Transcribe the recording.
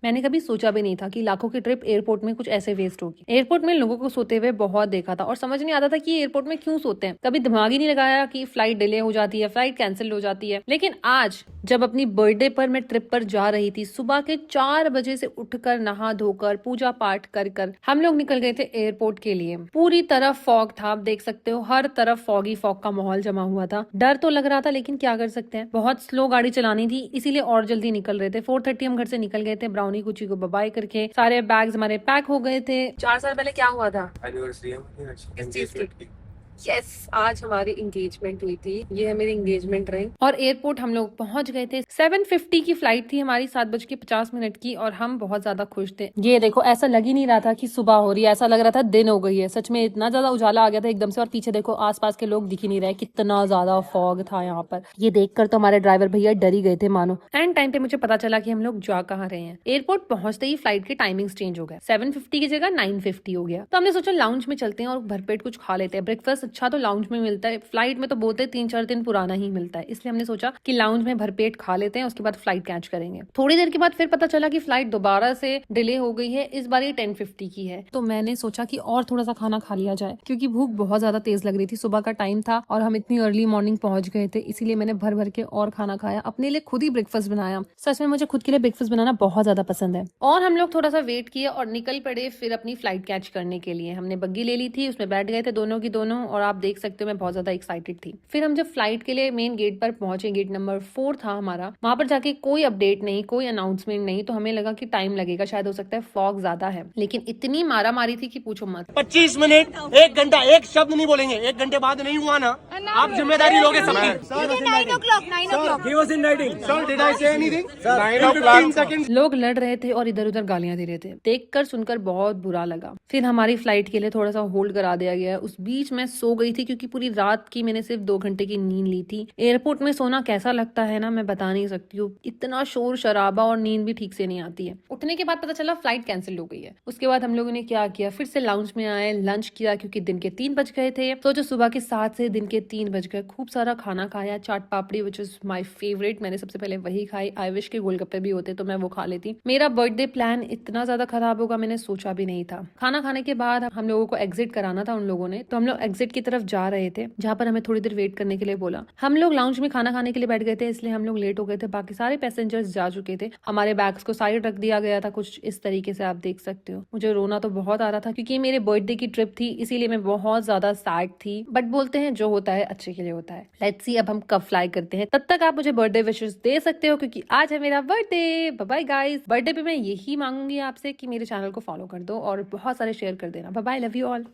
मैंने कभी सोचा भी नहीं था कि लाखों की ट्रिप एयरपोर्ट में कुछ ऐसे वेस्ट होगी। एयरपोर्ट में लोगों को सोते हुए बहुत देखा था और समझ नहीं आता था कि एयरपोर्ट में क्यों सोते हैं। कभी दिमाग ही नहीं लगाया कि फ्लाइट डिले हो जाती है, फ्लाइट कैंसिल हो जाती है। लेकिन आज जब अपनी बर्थडे पर मैं ट्रिप पर जा रही थी, सुबह के 4 बजे से उठकर नहा धोकर पूजा पाठ कर कर हम लोग निकल गए थे एयरपोर्ट के लिए। पूरी तरफ फॉग था, आप देख सकते हो, हर तरफ फॉगी फॉग का माहौल जमा हुआ था। डर तो लग रहा था लेकिन क्या कर सकते हैं, बहुत स्लो गाड़ी चलानी थी इसीलिए और जल्दी निकल रहे थे। 4:30 हम घर से निकल गए थे। ब्राउनी कुची को बाय करके सारे बैग्स हमारे पैक हो गए थे। 4 साल पहले क्या हुआ था? एनिवर्सरी है हमारी आज, किस चीज की? एंगेजमेंट की। यस, आज हमारी एंगेजमेंट हुई थी। ये है मेरी एंगेजमेंट रिंग। और एयरपोर्ट हम लोग पहुंच गए थे। 7:50 की फ्लाइट थी हमारी, 7:50 की, और हम बहुत ज्यादा खुश थे। ये देखो, ऐसा लग ही नहीं रहा था कि सुबह हो रही है, ऐसा लग रहा था दिन हो गई है। सच में इतना ज्यादा उजाला आ गया था एकदम से। और पीछे देखो, आसपास के लोग दिख ही नहीं रहे, कितना ज्यादा फॉग था यहाँ पर। ये देखकर तो हमारे ड्राइवर भैया डर ही गए थे मानो। एंड टाइम पे मुझे पता चला कि हम लोग जा कहाँ रहे हैं। एयरपोर्ट पहुंचते ही फ्लाइट के टाइमिंग्स चेंज हो गए। 7:50 की जगह 9:50 हो गया। तो हमने सोचा लाउंज में चलते हैं और भरपेट कुछ खा लेते हैं। ब्रेकफास्ट अच्छा तो लाउंज में मिलता है, फ्लाइट में तो बोलते 3-4 दिन पुराना ही मिलता है। इसलिए हमने सोचा कि लाउंज में भरपेट खा लेते हैं, उसके बाद फ्लाइट कैच करेंगे। थोड़ी देर के बाद फिर पता चला कि फ्लाइट दोबारा से डिले हो गई है, इस बार ये 10:50 की है। तो मैंने सोचा कि और थोड़ा सा खाना खा लिया जाए, क्योंकि भूख बहुत ज्यादा तेज लग रही थी। सुबह का टाइम था और हम इतनी अर्ली मॉर्निंग पहुंच गए थे, इसीलिए मैंने भर भर के और खाना खाया, अपने लिए खुद ही ब्रेकफास्ट बनाया। सच में मुझे खुद के लिए ब्रेकफास्ट बनाना बहुत ज्यादा पसंद है। और हम लोग थोड़ा सा वेट किए और निकल पड़े फिर अपनी फ्लाइट कैच करने के लिए। हमने बग्गी ले ली थी, उसमें बैठ गए थे दोनों की दोनों, और आप देख सकते हो मैं बहुत ज्यादा एक्साइटेड थी। फिर हम जब फ्लाइट के लिए मेन गेट पर पहुंचे, गेट नंबर 4 था हमारा, वहां पर जाके कोई अपडेट नहीं, कोई अनाउंसमेंट नहीं, तो हमें लगा कि टाइम लगेगा, शायद हो सकता है फॉग ज्यादा है। लेकिन इतनी मारा मारी थी कि पूछो मत। 25 मिनट, 1 घंटा, एक शब्द नहीं बोलेंगे। 1 घंटे बाद नहीं हुआ ना, आप जिम्मेदारी लोगे सबकी। 9 o'clock, 9 o'clock. He was in writing. Sir, did I say anything? Sir, 15 seconds. लोग लड़ रहे थे और इधर उधर गालियां दे रहे थे। देखकर सुनकर बहुत बुरा लगा। फिर हमारी फ्लाइट के लिए थोड़ा सा होल्ड करा दिया गया। उस बीच मैं सो गई थी, क्योंकि पूरी रात की मैंने सिर्फ 2 घंटे की नींद ली थी। एयरपोर्ट में सोना कैसा लगता है ना, मैं बता नहीं सकती हूँ। इतना शोर शराबा और नींद भी ठीक से नहीं आती है। उठने के बाद पता चला फ्लाइट कैंसिल हो गई है। उसके बाद हम लोगों ने क्या किया, फिर से लाउंज में आए, लंच किया, क्योंकि दिन के 3 बज गए थे। तो जो सुबह के 7 से दिन के 3 बज गए, खूब सारा खाना खाया। चाट पापड़ी विच इज माई फेवरेट, मैंने सबसे पहले वही खाई। आई विश के गोलगप्पे भी होते तो मैं वो खा लेती। मेरा बर्थडे प्लान इतना ज्यादा खराब होगा मैंने सोचा भी नहीं था। खाना खाने के बाद हम लोगों को एग्जिट कराना था उन लोगों ने, तो हम लोग एग्जिट की तरफ जा रहे थे, जहाँ पर हमें थोड़ी देर वेट करने के लिए बोला। हम लोग लाउंज में खाना खाने के लिए बैठ गए थे, इसलिए हम लोग लेट हो गए थे। बाकी सारे पैसेंजर्स जा चुके थे। हमारे बैग्स को साइड रख दिया गया था, कुछ इस तरीके से, आप देख सकते हो। मुझे रोना तो बहुत आ रहा था, क्योंकि मेरे बर्थडे की ट्रिप थी, इसीलिए मैं बहुत ज्यादा सैड थी। बट बोलते हैं जो होता है अच्छे के लिए होता है। लेट्स सी अब हम कब फ्लाई करते हैं। तब तक आप मुझे बर्थडे विशेस दे सकते हो, क्योंकि आज है मेरा birthday. Bye bye guys. Birthday पे मैं यही मांगूंगी आपसे कि मेरे चैनल को फॉलो कर दो और बहुत सारे शेयर कर देना। Bye bye, love you all.